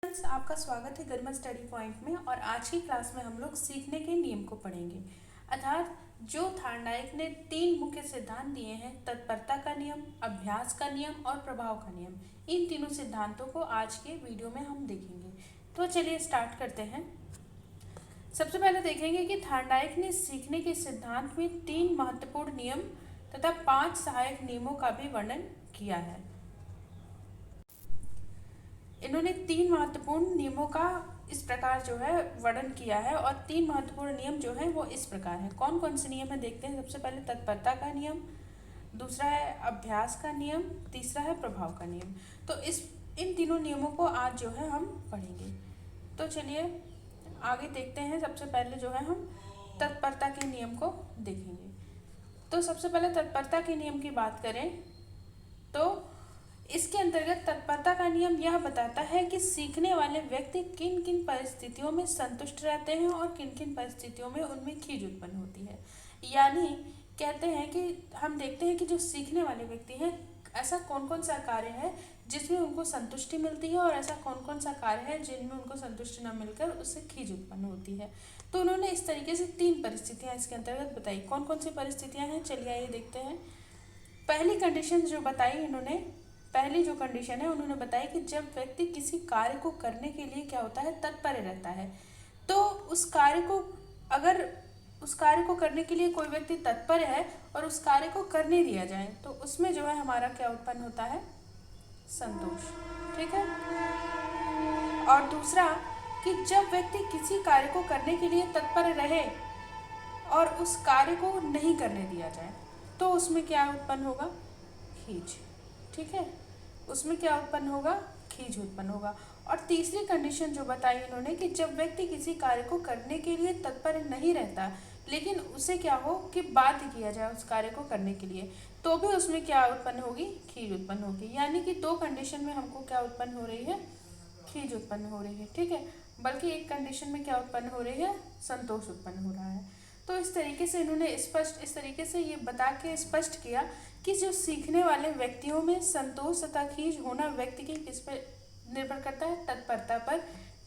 Friends, आपका स्वागत है गरिमा स्टडी पॉइंट में। और आज की क्लास में हम लोग सीखने के नियम को पढ़ेंगे। अर्थात जो थार्नडाइक ने 3 मुख्य सिद्धांत दिए हैं, तत्परता का नियम, अभ्यास का नियम और प्रभाव का नियम, इन तीनों सिद्धांतों को आज के वीडियो में हम देखेंगे। तो चलिए स्टार्ट करते हैं। सबसे पहले देखेंगे कि थार्नडाइक ने सीखने के सिद्धांत में 3 महत्वपूर्ण नियम तथा 5 सहायक नियमों का भी वर्णन किया है। इन्होंने 3 महत्वपूर्ण नियमों का इस प्रकार जो है वर्णन किया है, और 3 महत्वपूर्ण नियम जो है वो इस प्रकार है। कौन कौन से नियम है देखते हैं। सबसे पहले तत्परता का नियम, दूसरा है अभ्यास का नियम, तीसरा है प्रभाव का नियम। तो इन तीनों नियमों को आज जो है हम पढ़ेंगे। तो चलिए आगे देखते हैं। सबसे पहले जो है हम तत्परता के नियम को देखेंगे। तो सबसे पहले तत्परता के नियम की बात करें तो इसके अंतर्गत तत्परता का नियम यह बताता है कि सीखने वाले व्यक्ति किन किन परिस्थितियों में संतुष्ट रहते हैं और किन किन परिस्थितियों में उनमें खीज उत्पन्न होती है। यानी कहते हैं कि हम देखते हैं कि जो सीखने वाले व्यक्ति हैं, ऐसा कौन कौन सा कार्य है जिसमें उनको संतुष्टि मिलती है और ऐसा कौन कौन सा कार्य है जिनमें उनको संतुष्टि न मिलकर उससे खीज उत्पन्न होती है। तो उन्होंने इस तरीके से 3 परिस्थितियाँ इसके अंतर्गत बताई। कौन कौन सी परिस्थितियाँ हैं, चलिए आइए देखते हैं। पहली कंडीशन जो बताई इन्होंने, पहली जो कंडीशन है उन्होंने बताया कि जब व्यक्ति किसी कार्य को करने के लिए क्या होता है, तत्पर रहता है, तो उस कार्य को करने के लिए कोई व्यक्ति तत्पर है और उस कार्य को करने दिया जाए तो उसमें जो है हमारा क्या उत्पन्न होता है, संतोष। ठीक है। और दूसरा कि जब व्यक्ति किसी कार्य को करने के लिए तत्पर रहे और उस कार्य को नहीं करने दिया जाए तो उसमें क्या उत्पन्न होगा, खीज। ठीक है, उसमें क्या उत्पन्न होगा, खीज उत्पन्न होगा। और तीसरी कंडीशन जो बताई इन्होंने कि जब व्यक्ति किसी कार्य को करने के लिए तत्पर नहीं रहता लेकिन उसे क्या हो कि बाध्य किया जाए उस कार्य को करने के लिए, तो भी उसमें क्या उत्पन्न होगी, खीज उत्पन्न होगी। यानी कि 2 कंडीशन में हमको क्या उत्पन्न हो रही है, खीज उत्पन्न हो रही है। ठीक है, बल्कि एक कंडीशन में क्या उत्पन्न हो रही है, संतोष उत्पन्न हो रहा है। तो इस तरीके से इन्होंने इस तरीके से ये बता के स्पष्ट किया कि जो सीखने वाले व्यक्तियों में संतोष तथा खीज होना व्यक्ति की किस पर निर्भर करता है, तत्परता पर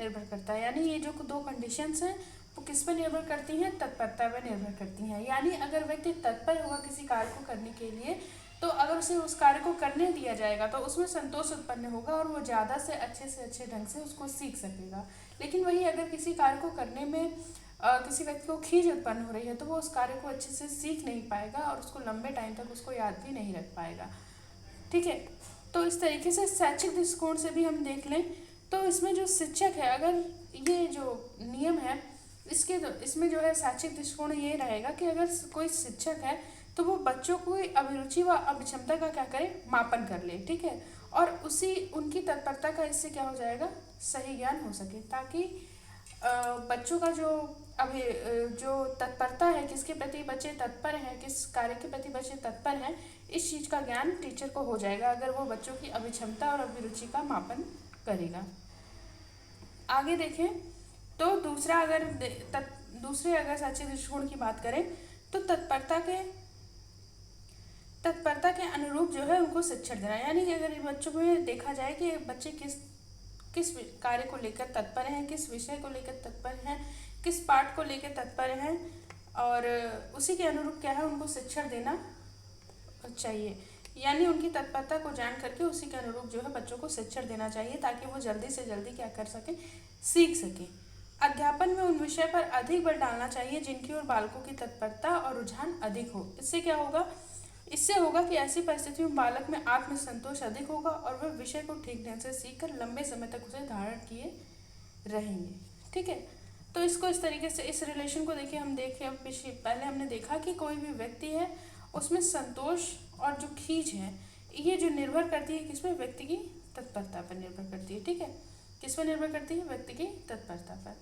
निर्भर करता है। यानी ये जो 2 कंडीशंस हैं वो किस पर निर्भर करती हैं, तत्परता पर निर्भर करती हैं। यानी अगर व्यक्ति तत्पर होगा किसी कार्य को करने के लिए तो अगर उसे उस कार्य को करने दिया जाएगा तो उसमें संतोष उत्पन्न होगा और वो ज़्यादा से अच्छे ढंग से उसको सीख सकेगा। लेकिन वही अगर किसी कार्य को करने में किसी व्यक्ति को खीज उत्पन्न हो रही है तो वो उस कार्य को अच्छे से सीख नहीं पाएगा और उसको लंबे टाइम तक उसको याद भी नहीं रख पाएगा। ठीक है, तो इस तरीके से शैक्षिक दृष्टिकोण से भी हम देख लें तो इसमें जो शिक्षक है, अगर ये जो नियम है इसमें जो है शैक्षिक दृष्टिकोण ये रहेगा कि अगर कोई शिक्षक है तो वो बच्चों को अभिरुचि व अभिक्षमता का क्या करे, मापन कर ले। ठीक है, और उनकी तत्परता का इससे क्या हो जाएगा, सही ज्ञान हो सके, ताकि बच्चों का जो तत्परता है, किसके प्रति बच्चे तत्पर हैं, किस कार्य के प्रति बच्चे तत्पर हैं, इस चीज़ का ज्ञान टीचर को हो जाएगा अगर वो बच्चों की अभिक्षमता और अभिरुचि का मापन करेगा। आगे देखें तो दूसरे अगर शैक्षिक दृष्टिकोण की बात करें तो तत्परता के अनुरूप जो है उनको शिक्षण देना। यानी कि अगर बच्चों में देखा जाए कि बच्चे किस कार्य को लेकर तत्पर हैं, किस विषय को लेकर तत्पर हैं, किस पाठ को लेकर तत्पर हैं, और उसी के अनुरूप क्या है उनको शिक्षण देना चाहिए। यानी उनकी तत्परता को जान करके उसी के अनुरूप जो है बच्चों को शिक्षण देना चाहिए ताकि वो जल्दी से जल्दी क्या कर सकें, सीख सकें। अध्यापन में उन विषय पर अधिक बल डालना चाहिए जिनकी ओर बालकों की तत्परता और रुझान अधिक हो। इससे क्या होगा, इससे होगा कि ऐसी परिस्थितियों में बालक में आत्मसंतोष अधिक होगा और वह विषय को ठीक ढंग से सीखकर लंबे समय तक उसे धारण किए रहेंगे। ठीक है, तो इसको इस तरीके से इस रिलेशन को देखिए, हम देखें पहले हमने देखा कि कोई भी व्यक्ति है उसमें संतोष और जो खींच है ये जो निर्भर करती है किस पर, व्यक्ति की तत्परता पर निर्भर करती है। ठीक है, किस पर निर्भर करती है, व्यक्ति की तत्परता पर।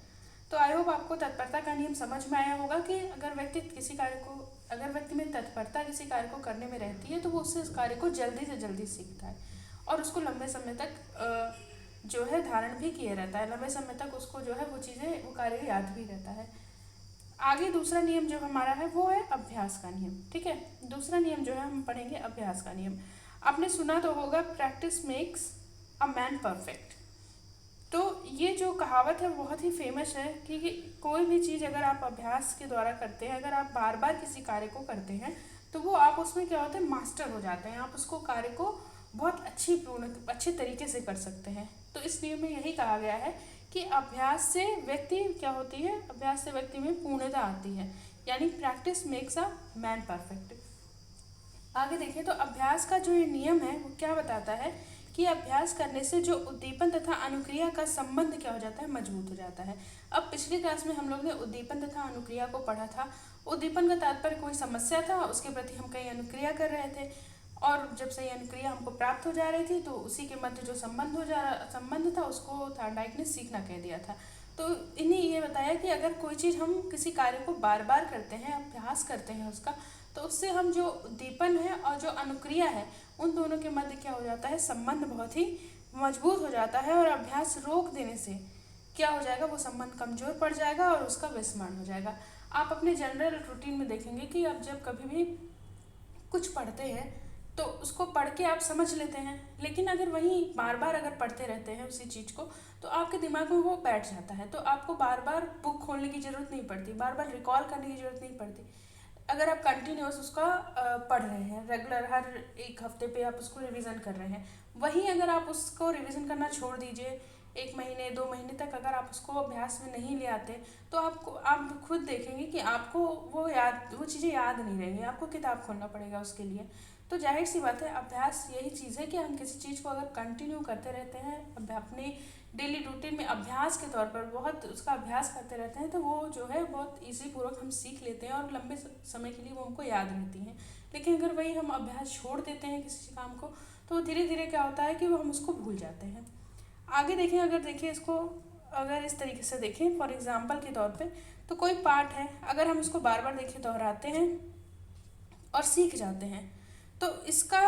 तो आई होप आपको तत्परता का नियम समझ में आया होगा कि अगर व्यक्ति में तत्परता किसी कार्य को करने में रहती है तो वो उस कार्य को जल्दी से जल्दी सीखता है और उसको लंबे समय तक जो है धारण भी किए रहता है, लंबे समय तक उसको जो है वो कार्य याद भी रहता है। आगे दूसरा नियम जो हमारा है वो है अभ्यास का नियम। ठीक है, दूसरा नियम जो है हम पढ़ेंगे अभ्यास का नियम। आपने सुना तो होगा, practice makes a man perfect. तो ये जो कहावत है बहुत ही फेमस है कि कोई भी चीज़ अगर आप अभ्यास के द्वारा करते हैं, अगर आप बार बार किसी कार्य को करते हैं तो वो आप उसमें क्या होते हैं, मास्टर हो जाते हैं। आप उसको कार्य को बहुत अच्छे तरीके से कर सकते हैं। तो इस नियम में यही कहा गया है कि अभ्यास से व्यक्ति क्या होती है, अभ्यास से व्यक्ति में पूर्णता आती है, यानी practice makes a man perfect. आगे देखिए तो अभ्यास का जो ये नियम है वो क्या बताता है कि अभ्यास करने से जो उद्दीपन तथा अनुक्रिया का संबंध क्या हो जाता है, मजबूत हो जाता है। अब पिछली क्लास में हम लोग ने उद्दीपन तथा अनुक्रिया को पढ़ा था। उद्दीपन का तात्पर्य कोई समस्या था, उसके प्रति हम कई अनुक्रिया कर रहे थे, और जब सही अनुक्रिया हमको प्राप्त हो जा रही थी तो उसी के मध्य जो संबंध था उसको थॉर्नडाइक ने सीखना कह दिया था। तो इन्हें ये बताया कि अगर कोई चीज़ हम किसी कार्य को बार बार करते हैं, अभ्यास करते हैं उसका, तो उससे हम जो उद्दीपन है और जो अनुक्रिया है उन दोनों के मध्य क्या हो जाता है, संबंध बहुत ही मजबूत हो जाता है। और अभ्यास रोक देने से क्या हो जाएगा, वो संबंध कमजोर पड़ जाएगा और उसका विस्मरण हो जाएगा। आप अपने जनरल रूटीन में देखेंगे कि आप जब कभी भी कुछ पढ़ते हैं तो उसको पढ़ के आप समझ लेते हैं, लेकिन अगर वहीं बार बार अगर पढ़ते रहते हैं उसी चीज़ को तो आपके दिमाग में वो बैठ जाता है। तो आपको बार बार बुक खोलने की ज़रूरत नहीं पड़ती, बार बार रिकॉल करने की ज़रूरत नहीं पड़ती। अगर आप कंटिन्यूस उसका पढ़ रहे हैं, रेगुलर हर एक हफ्ते पे आप उसको रिवीजन कर रहे हैं, वहीं अगर आप उसको रिवीजन करना छोड़ दीजिए, 1 महीने 2 महीने तक अगर आप उसको अभ्यास में नहीं ले आते तो आप खुद देखेंगे कि आपको वो चीज़ें याद नहीं रहेंगी, आपको किताब खोलना पड़ेगा उसके लिए। तो जाहिर सी बात है, अभ्यास यही चीज़ है कि हम किसी चीज़ को अगर कंटिन्यू करते रहते हैं, अपने डेली रूटीन में अभ्यास के तौर पर बहुत उसका अभ्यास करते रहते हैं, तो वो जो है बहुत ईजी पूर्वक हम सीख लेते हैं और लंबे समय के लिए वो हमको याद रहती हैं। लेकिन अगर वही हम अभ्यास छोड़ देते हैं किसी काम को तो धीरे धीरे क्या होता है कि वो हम उसको भूल जाते हैं। आगे देखें, अगर देखिए इसको अगर इस तरीके से देखें फॉर एग्जाम्पल के तौर पे, तो कोई पार्ट है अगर हम उसको बार बार देखें, दोहराते हैं और सीख जाते हैं, तो इसका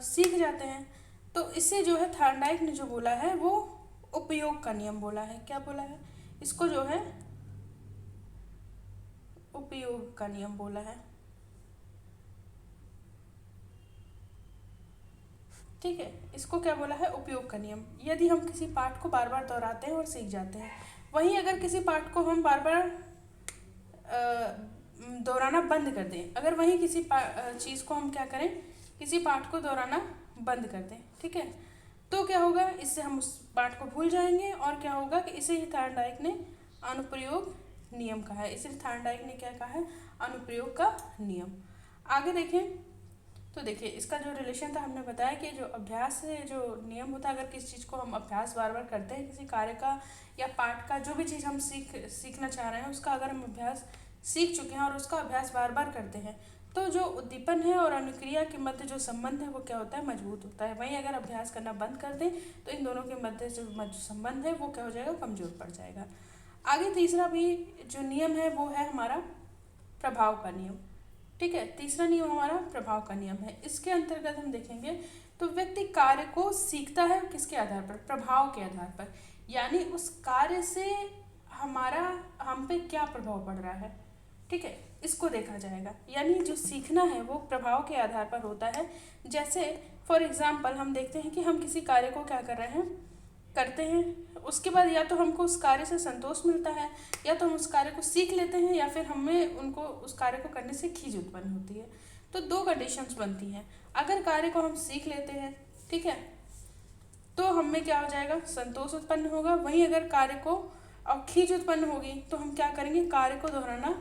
सीख जाते हैं, तो इससे जो है थॉर्नडाइक ने जो बोला है वो उपयोग का नियम बोला है। क्या बोला है, इसको जो है उपयोग का नियम बोला है। ठीक है, इसको क्या बोला है, उपयोग का नियम। यदि हम किसी पाठ को बार बार दोहराते हैं और सीख जाते हैं, वहीं अगर किसी पाठ को हम बार बार दोहराना बंद कर दें, अगर वहीं किसी चीज़ को हम क्या करें, किसी पाठ को दोहराना बंद कर दें, ठीक है, तो क्या होगा, इससे हम उस पाठ को भूल जाएंगे। और क्या होगा कि इसे ही थॉर्नडाइक ने अनुप्रयोग नियम कहा है। इसे थॉर्नडाइक ने क्या कहा है, अनुप्रयोग का नियम। आगे देखें तो देखिए इसका जो रिलेशन था, हमने बताया कि जो अभ्यास से जो नियम होता है, अगर किसी चीज़ को हम अभ्यास बार बार करते हैं, किसी कार्य का या पाठ का, जो भी चीज़ हम सीखना चाह रहे हैं उसका अगर हम अभ्यास सीख चुके हैं और उसका अभ्यास बार बार करते हैं, तो जो उद्दीपन है और अनुक्रिया के मध्य जो संबंध है वो क्या होता है, मजबूत होता है। वहीं अगर अभ्यास करना बंद कर दें तो इन दोनों के मध्य जो संबंध है वो क्या हो जाएगा, कमजोर पड़ जाएगा। आगे तीसरा भी जो नियम है वो है हमारा प्रभाव का नियम। ठीक है, तीसरा नियम हमारा प्रभाव का नियम है। इसके अंतर्गत हम देखेंगे तो व्यक्ति कार्य को सीखता है किसके आधार पर, प्रभाव के आधार पर, यानी उस कार्य से हम पे क्या प्रभाव पड़ रहा है। ठीक है, इसको देखा जाएगा, यानी जो सीखना है वो प्रभाव के आधार पर होता है। जैसे फॉर एग्जाम्पल हम देखते हैं कि हम किसी कार्य को क्या कर रहे हैं, करते हैं, उसके बाद या तो हमको उस कार्य से संतोष मिलता है, या तो हम उस कार्य को सीख लेते हैं, या फिर हमें उनको उस कार्य को करने से खींच उत्पन्न होती है। तो 2 कंडीशंस बनती हैं। अगर कार्य को हम सीख लेते हैं, ठीक है, तो हमें क्या हो जाएगा, संतोष उत्पन्न होगा। वहीं अगर कार्य को और खींच उत्पन्न होगी तो हम क्या करेंगे, कार्य को दोहराना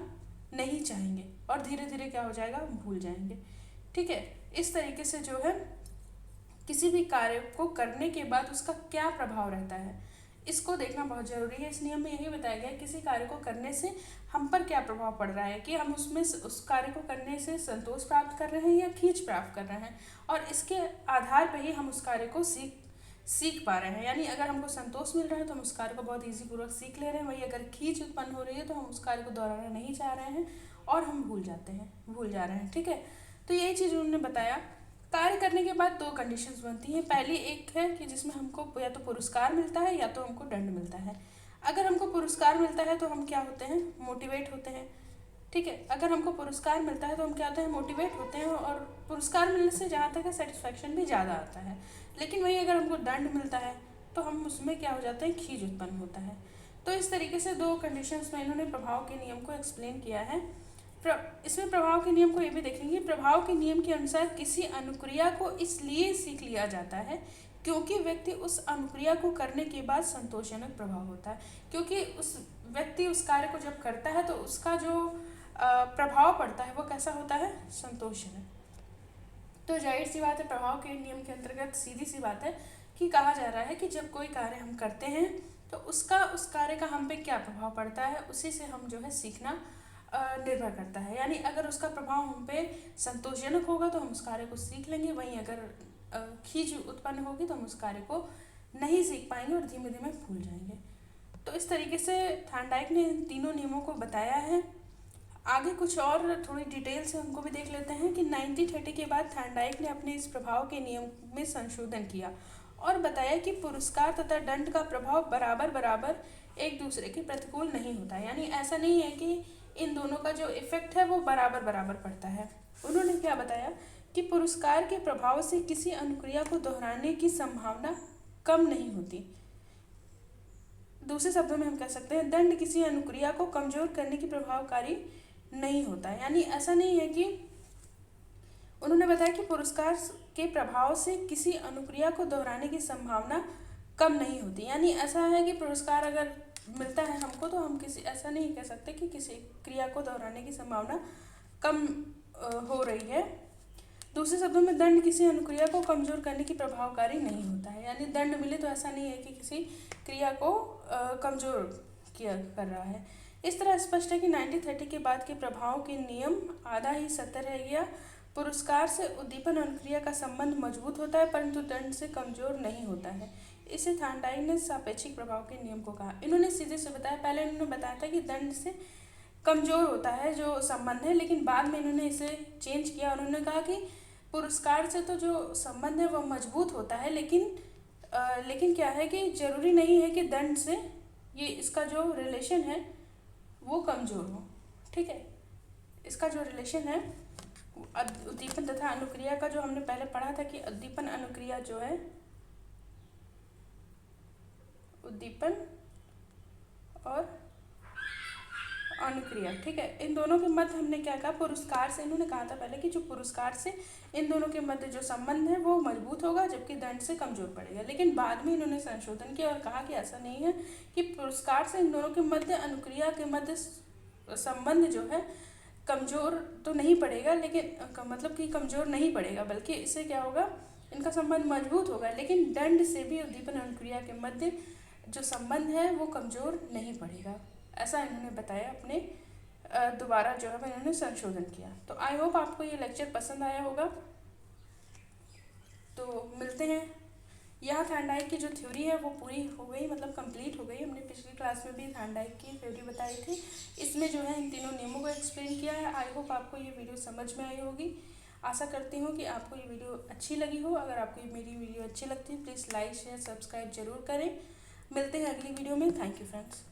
नहीं चाहेंगे और धीरे धीरे क्या हो जाएगा, भूल जाएंगे। ठीक है, इस तरीके से जो है किसी भी कार्य को करने के बाद उसका क्या प्रभाव रहता है, इसको देखना बहुत जरूरी है। इस नियम में यही बताया गया है किसी कार्य को करने से हम पर क्या प्रभाव पड़ रहा है, कि हम उसमें उस कार्य को करने से संतोष प्राप्त कर रहे हैं या खींच प्राप्त कर रहे हैं, और इसके आधार पर ही हम उस कार्य को सीख पा रहे हैं। यानी अगर हमको संतोष मिल रहा है तो हम उस कार्य को बहुत ईजी पूर्वक सीख ले रहे हैं, वही अगर खींच उत्पन्न हो रही है तो हम उस कार्य को दोहराना नहीं चाह रहे हैं और हम भूल जा रहे हैं। ठीक है, तो यही चीज़ उन्होंने बताया। कार्य करने के बाद 2 कंडीशंस बनती हैं। पहली एक है कि जिसमें हमको या तो पुरस्कार मिलता है या तो हमको दंड मिलता है। अगर हमको पुरस्कार मिलता है तो हम क्या होते हैं, मोटिवेट होते हैं। ठीक है, अगर हमको पुरस्कार मिलता है तो हम क्या होते हैं, मोटिवेट होते हैं, और पुरस्कार मिलने से जहाँ तक है सेटिस्फैक्शन भी ज़्यादा आता है। लेकिन वही अगर हमको दंड मिलता है तो हम उसमें क्या हो जाता है, खींच उत्पन्न होता है। तो इस तरीके से दो कंडीशंस में इन्होंने प्रभाव के नियम को एक्सप्लेन किया है। इसमें प्रभाव के नियम को ये भी देखेंगे, प्रभाव के नियम के अनुसार किसी अनुक्रिया को इसलिए सीख लिया जाता है क्योंकि व्यक्ति उस अनुक्रिया को करने के बाद संतोषजनक प्रभाव होता है। क्योंकि उस व्यक्ति उस कार्य को जब करता है तो उसका जो प्रभाव पड़ता है वो कैसा होता है, संतोषजनक। तो जाहिर सी बात है, प्रभाव के नियम के अंतर्गत सीधी सी बात है कि कहा जा रहा है कि जब कोई कार्य हम करते हैं तो उसका उस कार्य का हम पे क्या प्रभाव पड़ता है, उसी से हम जो है सीखना निर्भर करता है। यानी अगर उसका प्रभाव हम पे संतोषजनक होगा तो हम उस कार्य को सीख लेंगे, वहीं अगर खींच उत्पन्न होगी तो हम उस कार्य को नहीं सीख पाएंगे और धीमे धीमे भूल जाएंगे। तो इस तरीके से थॉर्नडाइक ने इन तीनों नियमों को बताया है। आगे कुछ और थोड़ी डिटेल से हमको भी देख लेते हैं कि 1930 के बाद थॉर्नडाइक ने अपने इस प्रभाव के नियम में संशोधन किया और बताया कि पुरस्कार तथा दंड का प्रभाव बराबर बराबर एक दूसरे के प्रतिकूल नहीं होता है। यानी ऐसा नहीं है कि इन दोनों का जो इफेक्ट है वो बराबर बराबर पड़ता है। उन्होंने क्या बताया कि पुरस्कार के प्रभाव से किसी अनुक्रिया को दोहराने की संभावना कम नहीं होती। दूसरे शब्दों में हम कह सकते हैं दंड किसी अनुक्रिया को कमजोर करने की प्रभावकारी नहीं होता है। यानी ऐसा नहीं है कि उन्होंने बताया कि पुरस्कार के प्रभाव से किसी अनुक्रिया को दोहराने की संभावना कम नहीं होती। यानी ऐसा है कि पुरस्कार अगर मिलता है हमको तो हम किसी ऐसा नहीं कह सकते कि किसी क्रिया को दोहराने की संभावना कम हो रही है। दूसरे शब्दों में दंड किसी अनुक्रिया को कमजोर करने की प्रभावकारी नहीं होता है। यानी दंड मिले तो ऐसा नहीं है कि किसी क्रिया को कमजोर किया कर रहा है। इस तरह स्पष्ट है कि 1930 के बाद के प्रभाव के नियम आधा ही सत्य रह गया। पुरस्कार से उद्दीपन अनुक्रिया का संबंध मजबूत होता है परंतु दंड से कमजोर नहीं होता है। इसे थॉर्नडाइक ने सापेक्षिक प्रभाव के नियम को कहा। इन्होंने सीधे से बताया, पहले इन्होंने बताया था कि दंड से कमजोर होता है जो संबंध है, लेकिन बाद में इन्होंने इसे चेंज किया और उन्होंने कहा कि पुरस्कार से तो जो संबंध है वह मजबूत होता है, लेकिन क्या है कि जरूरी नहीं है कि दंड से ये इसका जो रिलेशन है वो कमजोर हो। ठीक है, इसका जो रिलेशन है उद्दीपन तथा अनुक्रिया का, जो हमने पहले पढ़ा था कि उद्दीपन अनुक्रिया जो है, उद्दीपन और अनुक्रिया, ठीक है, इन दोनों के मध्य हमने क्या कहा, पुरस्कार से, इन्होंने कहा था पहले कि जो पुरस्कार से इन दोनों के मध्य जो संबंध है वो मजबूत होगा जबकि दंड से कमजोर पड़ेगा। लेकिन बाद में इन्होंने संशोधन किया और कहा कि ऐसा नहीं है कि पुरस्कार से इन दोनों के मध्य अनुक्रिया के मध्य संबंध जो है कमजोर तो नहीं पड़ेगा, लेकिन मतलब कि कमजोर नहीं पड़ेगा, बल्कि इससे क्या होगा, इनका संबंध मजबूत होगा। लेकिन दंड से भी उद्दीपन अनुक्रिया के मध्य जो संबंध है वो कमजोर नहीं पड़ेगा। ऐसा इन्होंने बताया अपने दोबारा जो है इन्होंने संशोधन किया। तो आई होप आपको ये लेक्चर पसंद आया होगा। तो मिलते हैं। यहाँ थॉर्नडाइक की जो थ्योरी है वो पूरी हो गई, मतलब कंप्लीट हो गई। हमने पिछली क्लास में भी थॉर्नडाइक की थ्योरी बताई थी, इसमें जो है इन तीनों नियमों को एक्सप्लेन किया है। आई होप आपको ये वीडियो समझ में आई होगी। आशा करती हूँ कि आपको ये वीडियो अच्छी लगी हो। अगर आपको मेरी वीडियो अच्छी लगती है प्लीज़ लाइक शेयर सब्सक्राइब जरूर करें। मिलते हैं अगली वीडियो में। Thank you friends.